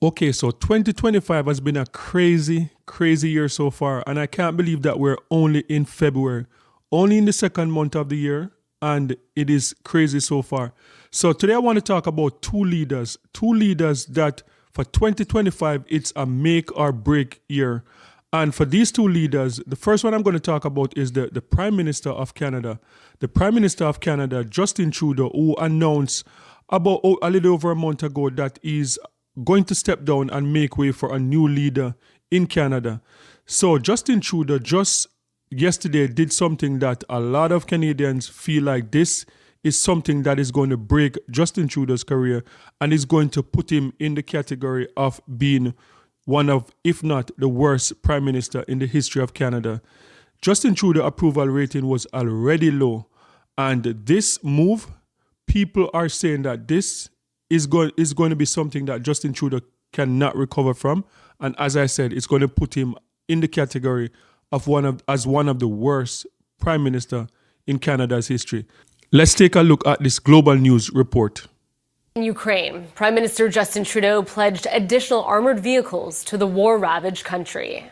Okay, so 2025 has been a crazy, crazy year so far, and I can't believe that we're only in February, only in the second month of the year, and it is crazy so far. So today I want to talk about two leaders that for 2025, it's a make or break year. And for these two leaders, the first one I'm going to talk about is the Prime Minister of Canada. The Prime Minister of Canada, Justin Trudeau, who announced about a little over a month ago that he's going to step down and make way for a new leader in Canada. So Justin Trudeau just yesterday did something that a lot of Canadians feel like this is something that is going to break Justin Trudeau's career and is going to put him in the category of being one of, if not the worst prime minister in the history of Canada. Justin Trudeau approval rating was already low, and this move, people are saying that this is going to be something that Justin Trudeau cannot recover from, and as I said, it's going to put him in the category of one of the worst prime minister in Canada's history. Let's take a look at this global news report. In Ukraine, Prime Minister Justin Trudeau pledged additional armored vehicles to the war-ravaged country.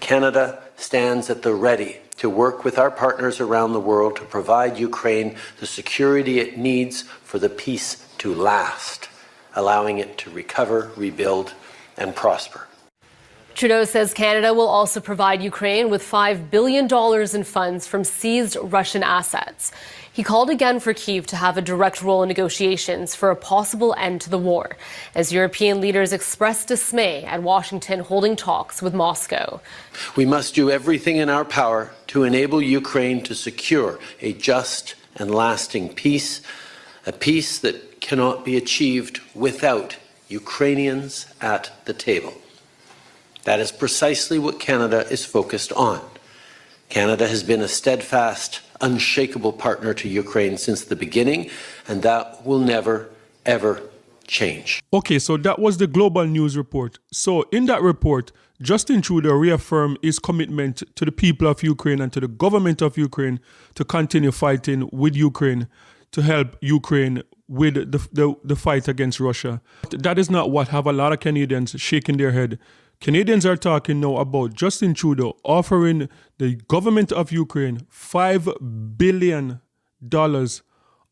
Canada stands at the ready to work with our partners around the world to provide Ukraine the security it needs for the peace to last, allowing it to recover, rebuild, and prosper. Trudeau says Canada will also provide Ukraine with $5 billion in funds from seized Russian assets. He called again for Kyiv to have a direct role in negotiations for a possible end to the war, as European leaders expressed dismay at Washington holding talks with Moscow. We must do everything in our power to enable Ukraine to secure a just and lasting peace, a peace that cannot be achieved without Ukrainians at the table. That is precisely what Canada is focused on. Canada has been a steadfast, unshakable partner to Ukraine since the beginning, and that will never, ever change. Okay, so that was the global news report. So in that report, Justin Trudeau reaffirmed his commitment to the people of Ukraine and to the government of Ukraine to continue fighting with Ukraine to help Ukraine with the fight against Russia. That is not what have a lot of Canadians shaking their head. Canadians are talking now about Justin Trudeau offering the government of Ukraine $5 billion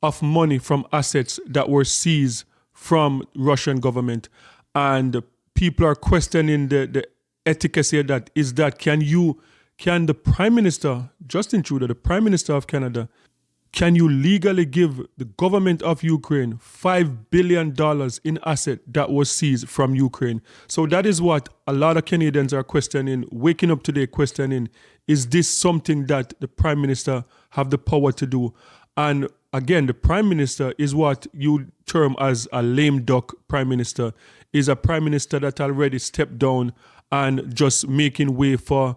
of money from assets that were seized from Russian government. And people are questioning the efficacy of that. Can the Prime Minister, Justin Trudeau, the Prime Minister of Canada, can you legally give the government of Ukraine $5 billion in asset that was seized from Ukraine? So that is what a lot of Canadians are questioning, waking up today questioning, is this something that the Prime Minister have the power to do? And again, the Prime Minister is what you term as a lame duck Prime Minister, is a Prime Minister that already stepped down and just making way for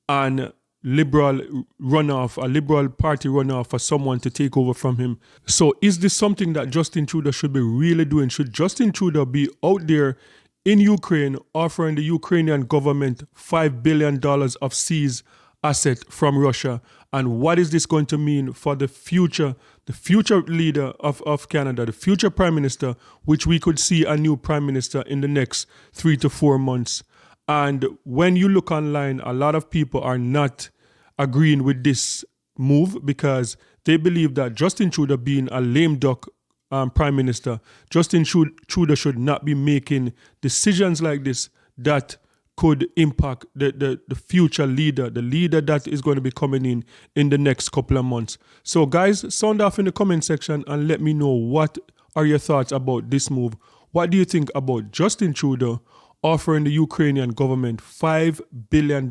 an Liberal Party runoff for someone to take over from him. So is this something that Justin Trudeau should be really doing? Should Justin Trudeau be out there in Ukraine offering the Ukrainian government $5 billion of seized asset from Russia? And what is this going to mean for the future leader of Canada, the future Prime Minister, which we could see a new Prime Minister in the next 3 to 4 months? And when you look online, a lot of people are not agreeing with this move because they believe that Justin Trudeau being a lame duck Prime Minister, Justin Trudeau should not be making decisions like this that could impact the future leader, the leader that is going to be coming in the next couple of months. So guys, sound off in the comment section and let me know what are your thoughts about this move. What do you think about Justin Trudeau offering the Ukrainian government $5 billion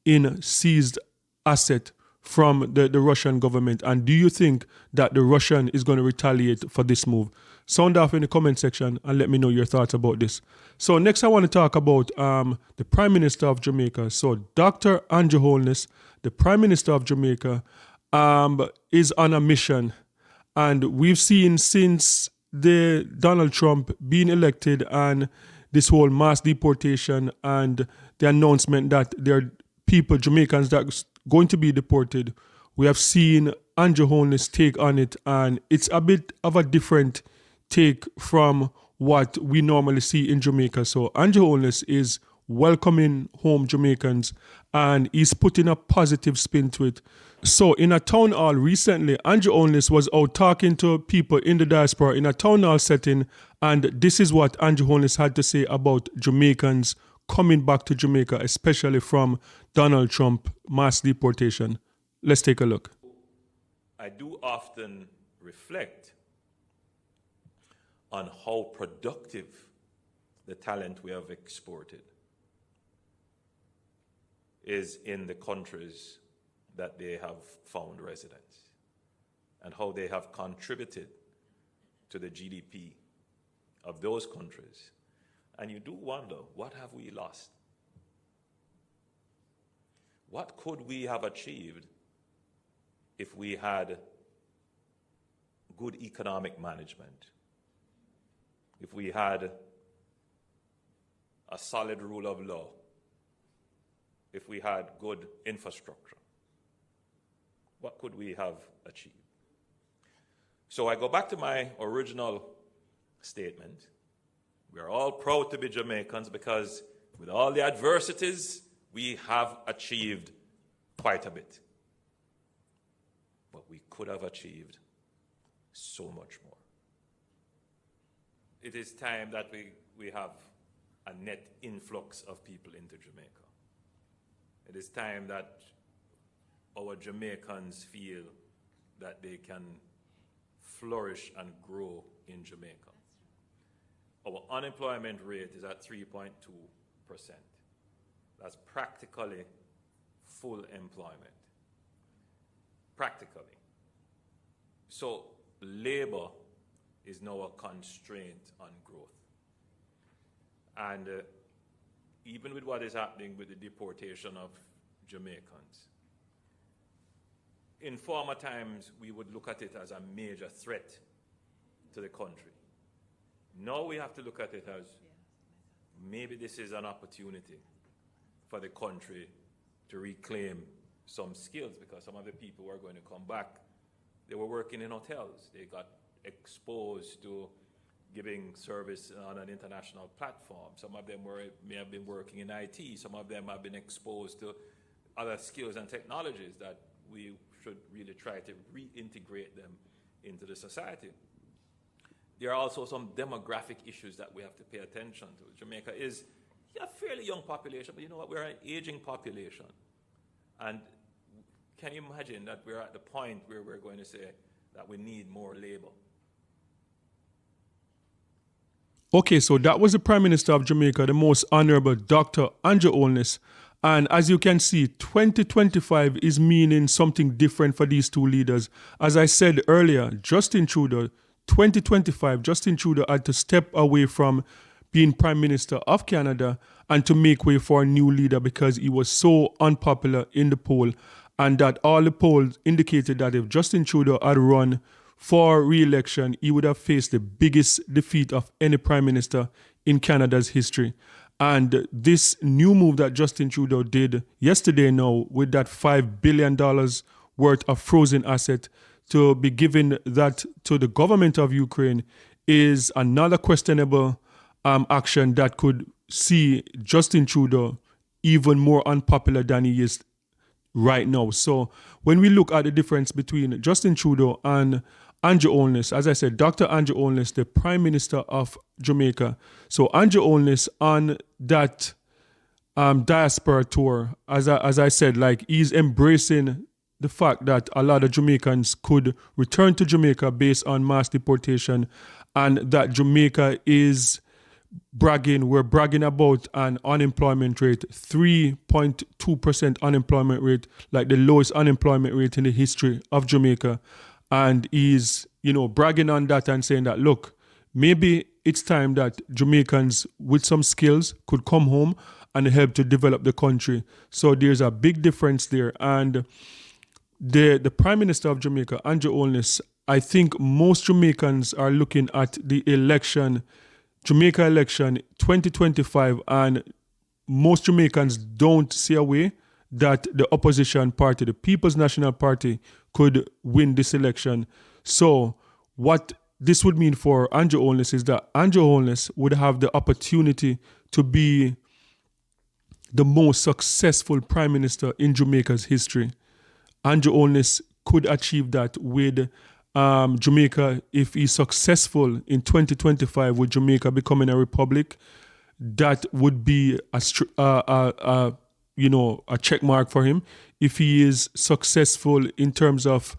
in seized asset from the Russian government? And do you think that the Russian is going to retaliate for this move? Sound off in the comment section and let me know your thoughts about this. So next I want to talk about the Prime Minister of Jamaica. So Dr. Andrew Holness, the Prime Minister of Jamaica, is on a mission. And we've seen since the Donald Trump being elected and this whole mass deportation and the announcement that there are people, Jamaicans, that are going to be deported, we have seen Andrew Holness take on it, and it's a bit of a different take from what we normally see in Jamaica. So Andrew Holness is welcoming home Jamaicans and he's putting a positive spin to it. So in a town hall recently, Andrew Holness was out talking to people in the diaspora in a town hall setting, and this is what Andrew Holness had to say about Jamaicans coming back to Jamaica, especially from Donald Trump mass deportation. Let's take a look. I do often reflect on how productive the talent we have exported is in the countries that they have found residence and how they have contributed to the GDP of those countries. And you do wonder, what have we lost? What could we have achieved if we had good economic management, if we had a solid rule of law, if we had good infrastructure? What could we have achieved? So I go back to my original statement. We are all proud to be Jamaicans because with all the adversities, we have achieved quite a bit. But we could have achieved so much more. It is time that we have a net influx of people into Jamaica. It is time that our Jamaicans feel that they can flourish and grow in Jamaica. Our unemployment rate is at 3.2%. That's practically full employment. Practically. So labor is now a constraint on growth. And even with what is happening with the deportation of Jamaicans, in former times, we would look at it as a major threat to the country. Now we have to look at it as maybe this is an opportunity for the country to reclaim some skills, because some of the people who are going to come back, they were working in hotels. They got exposed to giving service on an international platform. Some of them may have been working in IT. Some of them have been exposed to other skills and technologies that we should really try to reintegrate them into the society. There are also some demographic issues that we have to pay attention to. Jamaica is a fairly young population, but you know what? We're an aging population. And can you imagine that we're at the point where we're going to say that we need more labor? Okay, so that was the Prime Minister of Jamaica, the Most Honorable Dr. Andrew Holness. And as you can see, 2025 is meaning something different for these two leaders. As I said earlier, Justin Trudeau, 2025, Justin Trudeau had to step away from being Prime Minister of Canada and to make way for a new leader because he was so unpopular in the poll, and that all the polls indicated that if Justin Trudeau had run for re-election, he would have faced the biggest defeat of any Prime Minister in Canada's history. And this new move that Justin Trudeau did yesterday now with that $5 billion worth of frozen asset to be given that to the government of Ukraine is another questionable action that could see Justin Trudeau even more unpopular than he is right now. So when we look at the difference between Justin Trudeau and Andrew Holness, as I said, Dr. Andrew Holness, the Prime Minister of Jamaica. So Andrew Holness on that diaspora tour, as I said, like he's embracing the fact that a lot of Jamaicans could return to Jamaica based on mass deportation, and that Jamaica is we're bragging about an unemployment rate, 3.2% unemployment rate, like the lowest unemployment rate in the history of Jamaica. And he's, bragging on that and saying that, look, maybe it's time that Jamaicans with some skills could come home and help to develop the country. So there's a big difference there. And the Prime Minister of Jamaica, Andrew Holness, I think most Jamaicans are looking at the Jamaica election 2025, and most Jamaicans don't see a way that the opposition party, the People's National Party, could win this election. So what this would mean for Andrew Holness is that Andrew Holness would have the opportunity to be the most successful prime minister in Jamaica's history. Andrew Holness could achieve that with Jamaica if he's successful in 2025 with Jamaica becoming a republic. That would be a check mark for him. If he is successful in terms of,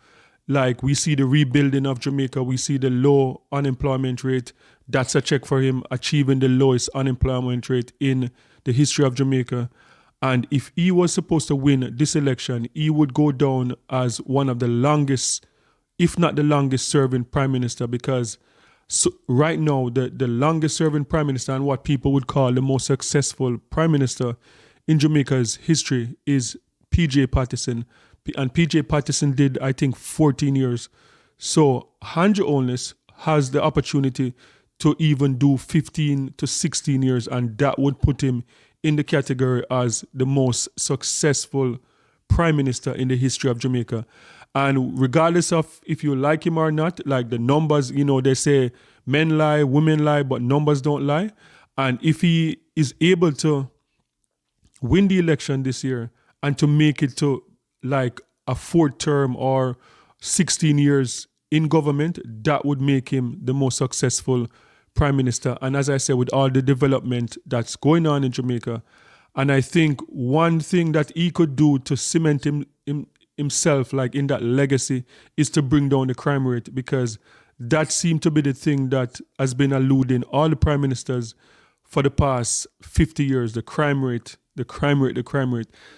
like, we see the rebuilding of Jamaica, we see the low unemployment rate, that's a check for him, achieving the lowest unemployment rate in the history of Jamaica. And if he was supposed to win this election, he would go down as one of the longest, if not the longest serving prime minister, because right now the longest serving prime minister and what people would call the most successful prime minister in Jamaica's history is P.J. Patterson. And P.J. Patterson did, I think, 14 years. So Andrew Holness has the opportunity to even do 15 to 16 years, and that would put him in the category as the most successful prime minister in the history of Jamaica. And regardless of if you like him or not, like the numbers, they say men lie, women lie, but numbers don't lie. And if he is able to win the election this year and to make it to like a fourth term or 16 years in government, that would make him the most successful prime minister. And as I said, with all the development that's going on in Jamaica, and I think one thing that he could do to cement himself like in that legacy is to bring down the crime rate, because that seemed to be the thing that has been eluding all the prime ministers for the past 50 years, the crime rate.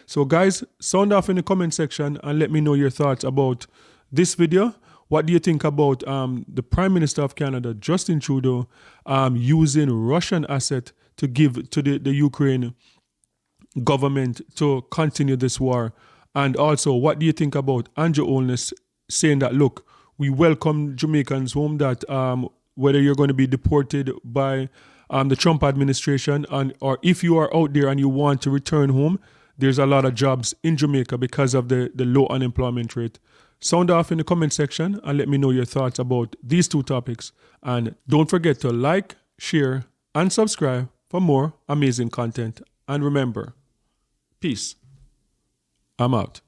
So guys, sound off in the comment section and let me know your thoughts about this video. What do you think about the Prime Minister of Canada, Justin Trudeau, using Russian asset to give to the Ukraine government to continue this war? And also, what do you think about Andrew Holness saying that, look, we welcome Jamaicans home, that whether you're going to be deported by the Trump administration, or if you are out there and you want to return home, there's a lot of jobs in Jamaica because of the low unemployment rate. Sound off in the comment section and let me know your thoughts about these two topics. And don't forget to like, share, and subscribe for more amazing content. And remember, peace. I'm out.